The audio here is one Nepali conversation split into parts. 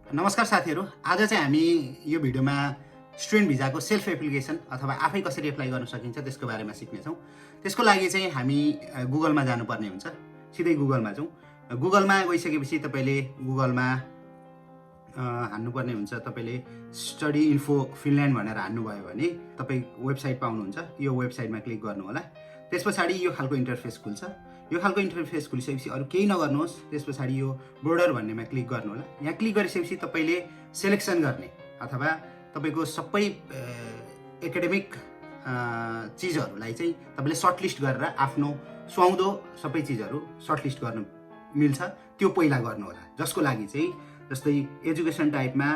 नमस्कार साथीहरू, आज चाहिँ हामी यो भिडियोमा स्टुडेन्ट भिजाको सेल्फ एप्लिकेसन अथवा आफै कसरी एप्लाई गर्न सकिन्छ त्यसको बारेमा सिक्नेछौँ। त्यसको लागि चाहिँ हामी गुगलमा जानुपर्ने हुन्छ। सिधै गुगलमा जाउँ। गुगलमा गइसकेपछि तपाईँले गुगलमा हान्नुपर्ने हुन्छ। तपाईँले स्टडी इन्फो फिनल्यान्ड भनेर हान्नुभयो भने तपाईँ वेबसाइट पाउनुहुन्छ। यो वेबसाइटमा क्लिक गर्नु होला। त्यस पछाडि यो खालको इन्टरफेस खुल्छ। यो खालको इन्टरफेस खुलिसकेपछि अरू केही नगर्नुहोस्। त्यस पछाडि यो बोर्डर भन्नेमा क्लिक गर्नु होला। यहाँ क्लिक गरिसकेपछि तपाईँले सेलेक्सन गर्ने अथवा तपाईँको सबै एकाडेमिक चिजहरूलाई चाहिँ तपाईँले सर्टलिस्ट गरेर आफ्नो सुहाउँदो सबै चिजहरू सर्टलिस्ट गर्नु मिल्छ। त्यो पहिला गर्नु होला। जसको लागि चाहिँ जस्तै एजुकेसन टाइपमा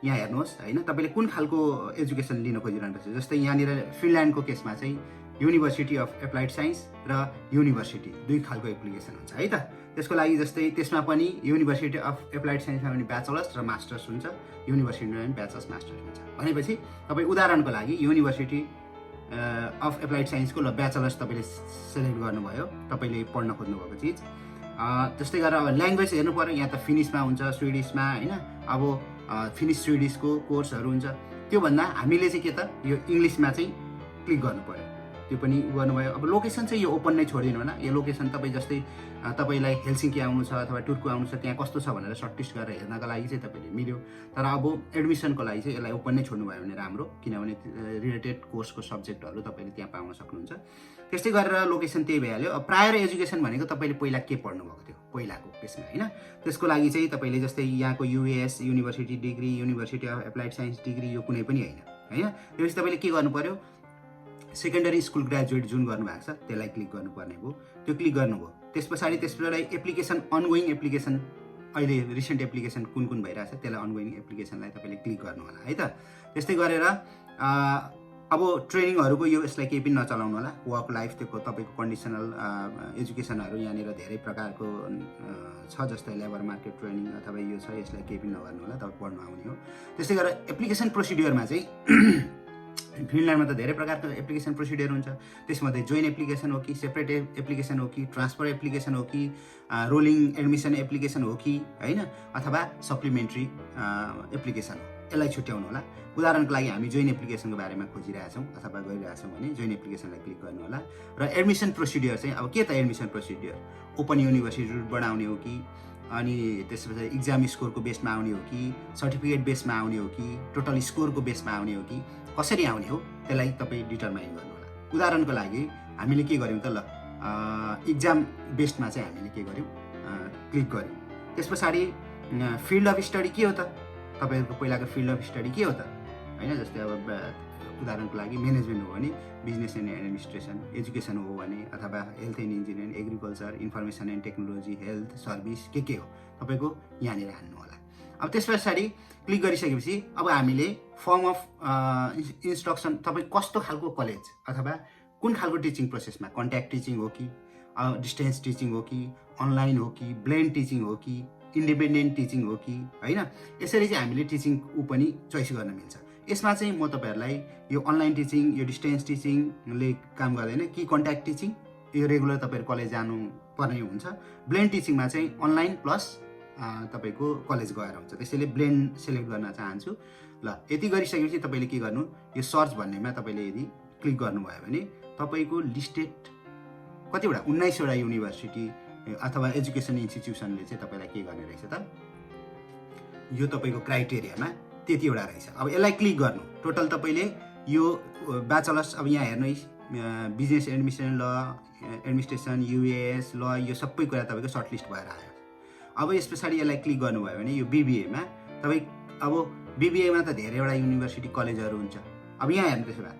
यहाँ हेर्नुहोस् हैन, तपाईँले कुन खालको एजुकेसन लिन खोजिरहनु भएको छ। जस्तै यहाँनिर फिनल्यान्डको केसमा चाहिँ युनिभर्सिटी अफ एप्लाइड साइन्स र युनिभर्सिटी दुई खालको एप्लिकेसन हुन्छ है त। त्यसको लागि जस्तै त्यसमा पनि युनिभर्सिटी अफ एप्लाइड साइन्समा पनि ब्याचलर्स र मास्टर्स हुन्छ, युनिभर्सिटीमा पनि ब्याचलर्स मास्टर्स हुन्छ। भनेपछि तपाईँ उदाहरणको लागि युनिभर्सिटी अफ एप्लाइड साइन्सको ल ब्याचलर्स तपाईँले सेलेक्ट गर्नुभयो, तपाईँले पढ्न खोज्नुभएको चिज। त्यस्तै गरेर अब ल्याङ्ग्वेज हेर्नु पऱ्यो। यहाँ त फिनिसमा हुन्छ, स्विडिसमा होइन। अब फिनिस स्विडिसको कोर्सहरू हुन्छ। त्योभन्दा हामीले चाहिँ के त यो इङ्ग्लिसमा चाहिँ क्लिक गर्नु पऱ्यो। त्यो पनि गर्नुभयो। अब लोकेसन चाहिँ यो ओपन नै छोडिदिनु होला। यो लोकेसन तपाईँ जस्तै तपाईँलाई हेलसिङ्की आउनु छ अथवा टुर्कु आउनु छ, त्यहाँ कस्तो छ भनेर सर्टलिस्ट गरेर हेर्नका लागि चाहिँ तपाईँले मिल्यो। तर अब एडमिसनको लागि चाहिँ यसलाई ओपन नै छोड्नुभयो भने राम्रो, किनभने रिलेटेड कोर्सको सब्जेक्टहरू तपाईँले त्यहाँ पाउन सक्नुहुन्छ। त्यस्तै गरेर लोकेसन त्यही भइहाल्यो। अब प्रायर एजुकेसन भनेको तपाईँले पहिला के पढ्नुभएको थियो पहिलाको केसमा होइन। त्यसको लागि चाहिँ तपाईँले जस्तै यहाँको US university degree, university of applied science degree यो कुनै पनि होइन होइन। त्यसपछि तपाईँले के गर्नु पर्यो, सेकेन्डरी स्कुल ग्रेजुएट जुन गर्नुभएको छ त्यसलाई क्लिक गर्नुपर्ने भयो। त्यो क्लिक गर्नुभयो। त्यस पछाडि एप्लिकेसन अनगोइङ एप्लिकेसन, अहिले रिसेन्ट एप्लिकेसन कुन कुन भइरहेछ त्यसलाई अनगोइङ एप्लिकेसनलाई तपाईँले क्लिक गर्नु होला है त। त्यस्तै गरेर अब ट्रेनिङहरूको यो यसलाई केही पनि नचलाउनु होला। वर्क लाइफ त्यो तपाईँको कन्डिसनल एजुकेसनहरू यहाँनिर धेरै प्रकारको छ, जस्तै लेबर मार्केट ट्रेनिङ अथवा यो छ, यसलाई केही पनि नगर्नु होला, तपाईँ पढ्नु आउने हो। त्यस्तै गरेर एप्लिकेसन प्रोसिड्युरमा चाहिँ फिनल्यान्डमा त धेरै प्रकारको एप्लिकेसन प्रोसिडियर हुन्छ। त्यसमध्ये जोइन एप्लिकेसन हो कि, सेपरेट एप्लिकेसन हो कि, ट्रान्सफर एप्लिकेसन हो कि, रोलिङ एडमिसन एप्लिकेसन हो कि होइन, अथवा सप्लिमेन्ट्री एप्लिकेसन हो, यसलाई छुट्याउनु होला। उदाहरणको लागि हामी जोइन एप्लिकेसनको बारेमा खोजिरहेछौँ अथवा गरिरहेछौँ भने जोइन एप्लिकेसनलाई क्लिक गर्नु होला। र एडमिसन प्रोसिडियर चाहिँ अब के त एडमिसन प्रोसिडियर, ओपन युनिभर्सिटीबाट आउने हो कि, अनि त्यसपछि इक्जाम स्कोरको बेसमा आउने हो कि, सर्टिफिकेट बेसमा आउने हो कि, टोटल स्कोरको बेसमा आउने हो कि, कसरी आउने हो त्यसलाई तपाईँ डिटरमाइन गर्नु होला। उदाहरणको लागि हामीले के गर्यौँ त ल, इक्जाम बेस्डमा चाहिँ हामीले के गर्यौँ, क्लिक गर्यौँ। त्यस पछाडि फिल्ड अफ स्टडी के हो त, तपाईँहरूको पहिलाको फिल्ड अफ स्टडी के हो त होइन। जस्तै अब उदाहरणको लागि म्यानेजमेन्ट हो भने बिजनेस एन्ड एडमिनिस्ट्रेसन, एजुकेसन हो भने अथवा health and engineering, agriculture, information and technology, health service के हो तपाईँको यहाँनिर हान्नु होला। अब त्यस पछाडि क्लिक गरिसकेपछि अब हामीले फर्म अफ इन्स्ट्रक्सन, तपाईँ कस्तो खालको कलेज अथवा कुन खालको टिचिङ प्रोसेसमा, कन्ट्याक्ट टिचिङ हो कि, डिस्टेन्स टिचिङ हो कि, अनलाइन हो कि, ब्लेन्ड टिचिङ हो कि, इन्डिपेन्डेन्ट टिचिङ हो कि होइन, यसरी चाहिँ हामीले टिचिङ पनि चोइस गर्न मिल्छ। यसमा चाहिँ म तपाईँहरूलाई यो अनलाइन टिचिङ, यो डिस्टेन्स टिचिङले काम गर्दैन कि, कन्ट्याक्ट टिचिङ यो रेगुलर तपाईँहरू कलेज जानु पर्ने हुन्छ। ब्लेन्ड टिचिङमा चाहिँ अनलाइन प्लस तपाईँको कलेज गएर हुन्छ। त्यसैले ब्लेन्ड सेलेक्ट गर्न चाहन्छु। ल यति गरिसकेपछि तपाईँले के गर्नु, यो सर्च भन्नेमा तपाईँले यदि क्लिक गर्नुभयो भने तपाईँको लिस्टेड कतिवटा 19वटा युनिभर्सिटी अथवा एजुकेसन इन्स्टिट्युसनले चाहिँ तपाईँलाई के गर्ने रहेछ त, यो तपाईँको क्राइटेरियामा त्यतिवटा रहेछ। अब यसलाई क्लिक गर्नु। टोटल तपाईँले यो ब्याचलर्स, अब यहाँ हेर्नुहोस् बिजनेस एडमिसन, ल एडमिनिस्ट्रेसन, युएस ल, यो सबै कुरा तपाईँको सर्टलिस्ट भएर आयो। अब यस पछाडि यसलाई क्लिक गर्नुभयो भने यो बिबिएमा तपाईँ, अब बिबिएमा त धेरैवटा युनिभर्सिटी कलेजहरू हुन्छ। अब यहाँ हेर्नु, त्यसो भए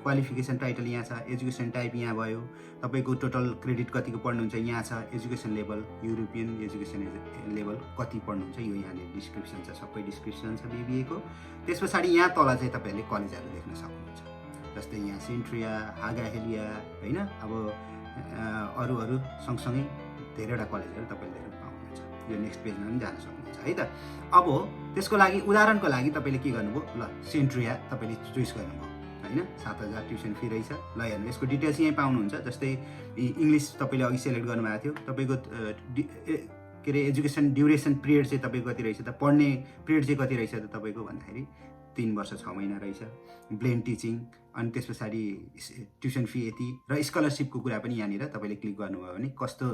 क्वालिफिकेसन टाइटल यहाँ छ, एजुकेसन टाइप यहाँ भयो, तपाईँको टोटल क्रेडिट कतिको पढ्नुहुन्छ यहाँ छ, education level European education level कति पढ्नुहुन्छ यो यहाँनिर डिस्क्रिप्सन छ, सबै डिस्क्रिप्सन छ बिबिएको। त्यस पछाडि यहाँ तल चाहिँ तपाईँहरूले कलेजहरू देख्न सक्नुहुन्छ। जस्तै यहाँ सेन्ट्रिया, हागाहेलिया होइन, अब अरू सँगसँगै धेरैवटा कलेजहरू तपाईँले देख्न पाउनुहुन्छ। यो नेक्स्ट पेजमा पनि जान सक्नुहुन्छ है त। अब त्यसको लागि उदाहरणको लागि तपाईँले के गर्नुभयो, ल सेन्ट्रिया तपाईँले चोइस गर्नुभयो होइन, 7,000 ट्युसन फी रहेछ। ल हेर्नु, यसको डिटेल्स यहीँ पाउनुहुन्छ। जस्तै इङ्ग्लिस तपाईँले अघि सेलेक्ट गर्नुभएको थियो, तपाईँको के अरे एजुकेसन ड्युरेसन पिरियड चाहिँ तपाईँको कति रहेछ त, पढ्ने पिरियड चाहिँ कति रहेछ त तपाईँको भन्दाखेरि 3 वर्ष 6 महिना रहेछ, ब्लेन्ड टिचिङ, अनि त्यस पछाडि ट्युसन फी यति र स्कलरसिपको कुरा पनि यहाँनिर तपाईँले क्लिक गर्नुभयो भने कस्तो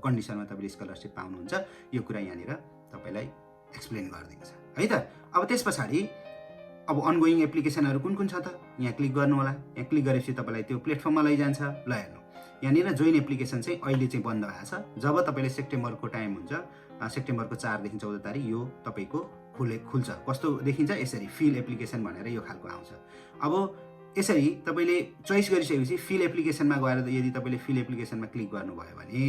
कन्डिसनमा तपाईँले स्कलरसिप पाउनुहुन्छ यो कुरा यहाँनिर तपाईँलाई एक्सप्लेन गरिदिएको छ है त। अब त्यस पछाडि अब अनगोइङ एप्लिकेसनहरू कुन कुन छ त यहाँ क्लिक गर्नु होला। यहाँ क्लिक गरेपछि तपाईँलाई त्यो प्लेटफर्ममा लैजान्छ। ल हेर्नु यहाँनिर जोइन एप्लिकेसन चाहिँ अहिले चाहिँ बन्द भएको छ। जब तपाईँले सेप्टेम्बरको टाइम हुन्छ, सेप्टेम्बरको 4 देखि 14 तारिक यो तपाईँको खुल्छ। कस्तो देखिन्छ यसरी फिल एप्लिकेसन भनेर यो खालको आउँछ। अब यसरी तपाईँले चोइस गरिसकेपछि फिल एप्लिकेसनमा गएर यदि तपाईँले फिल एप्लिकेसनमा क्लिक गर्नुभयो भने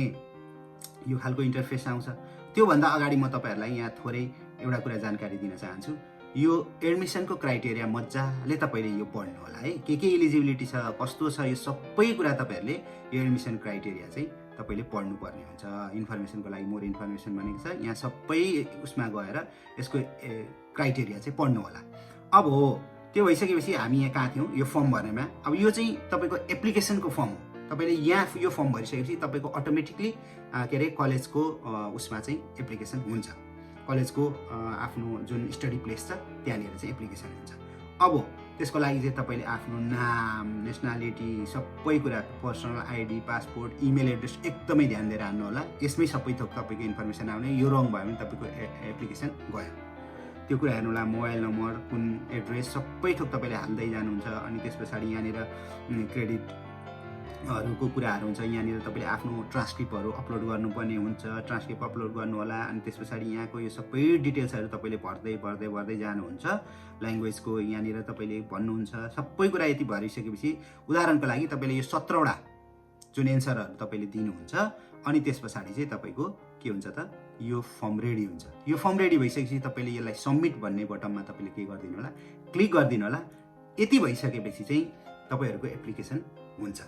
यो खालको इन्टरफेस आउँछ। त्योभन्दा अगाडि म तपाईँहरूलाई यहाँ थोरै एउटा कुरा जानकारी दिन चाहन्छु। यो एडमिसनको क्राइटेरिया मजाले तपाईँले यो पढ्नु होला है, के इलिजिबिलिटी छ, कस्तो छ, यो सबै कुरा तपाईँहरूले यो एडमिसन क्राइटेरिया चाहिँ तपाईँले पढ्नुपर्ने हुन्छ। इन्फर्मेसनको लागि मोर इन्फर्मेसन भनेको छ, यहाँ सबै उसमा गएर यसको क्राइटेरिया चाहिँ पढ्नु होला। अब त्यो भइसकेपछि हामी यहाँ कहाँ थियौँ, यो फर्म भर्नेमा। अब यो चाहिँ तपाईँको एप्लिकेसनको फर्म हो। तपाईँले यहाँ यो फर्म भरिसकेपछि तपाईँको अटोमेटिकली के अरे कलेजको उसमा चाहिँ एप्लिकेसन हुन्छ। कलेजको आफ्नो जुन स्टडी प्लेस छ त्यहाँनिर चाहिँ एप्लिकेसन हुन्छ। अब त्यसको लागि चाहिँ तपाईँले आफ्नो नाम, नेसनालिटी, सबै कुरा, personal ID, passport, email address एकदमै ध्यान दिएर हाल्नु होला। यसमै सबै थोक तपाईँको इन्फर्मेसन आउने। यो रङ भयो भने तपाईँको एप्लिकेसन गयो। त्यो कुरा हेर्नु होला, मोबाइल नम्बर, कुन एड्रेस, सबै थोक तपाईँले हाल्दै जानुहुन्छ। अनि त्यस पछाडि यहाँनिर क्रेडिटहरूको कुराहरू हुन्छ। यहाँनिर तपाईँले आफ्नो ट्रान्सक्रिप्टहरू अपलोड गर्नुपर्ने हुन्छ, ट्रान्सक्रिप्ट अपलोड गर्नु होला। अनि त्यस पछाडि यहाँको यो सबै डिटेल्सहरू तपाईँले भर्दै जानुहुन्छ। ल्याङ्ग्वेजको यहाँनिर तपाईँले भन्नुहुन्छ। सबै कुरा यति भरिसकेपछि उदाहरणको लागि तपाईँले यो 17वटा जुन एन्सरहरू तपाईँले दिनुहुन्छ। अनि त्यस पछाडि चाहिँ तपाईँको के हुन्छ त, यो फर्म रेडी हुन्छ। यो फर्म रेडी भइसकेपछि तपाईँले यसलाई सबमिट भन्ने बटनमा तपाईँले के गरिदिनु होला, क्लिक गरिदिनु होला। यति भइसकेपछि चाहिँ तपाईँहरूको एप्लिकेसन हुन्छ।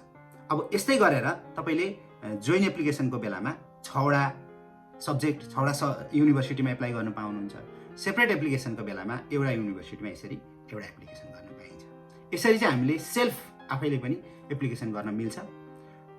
अब यस्तै गरेर तपाईँले जोइन एप्लिकेसनको बेलामा 6वटा सब्जेक्ट 6वटा युनिभर्सिटीमा एप्लाई गर्न पाउनुहुन्छ। सेपरेट एप्लिकेसनको बेलामा एउटा युनिभर्सिटीमा यसरी एउटा एप्लिकेसन गर्न पाइन्छ। यसरी चाहिँ हामीले सेल्फ आफैले पनि एप्लिकेसन गर्न मिल्छ।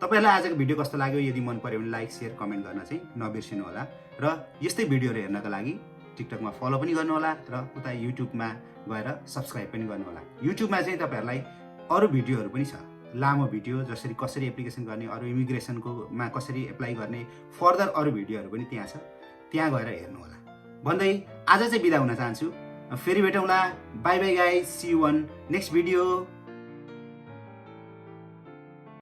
तपाईँहरूलाई आजको भिडियो कस्तो लाग्यो, यदि मन पर्यो भने लाइक, सेयर, कमेन्ट गर्न चाहिँ नबिर्सिनु होला। र यस्तै भिडियोहरू हेर्नका लागि टिकटकमा फलो पनि गर्नु होला र उता युट्युबमा गएर सब्सक्राइब पनि गर्नु होला। युट्युबमा चाहिँ तपाईँहरूलाई अरू भिडियोहरू पनि छ, लामो भिडियो, जसरी कसरी एप्लिकेसन गर्ने, अरू इमिग्रेसनकोमा कसरी एप्लाई गर्ने, फर्दर अरू भिडियोहरू पनि त्यहाँ छ, त्यहाँ गएर हेर्नु होला भन्दै आज चाहिँ बिदा हुन चाहन्छु। फेरि भेटौँला। Bye bye guys, see you on next video.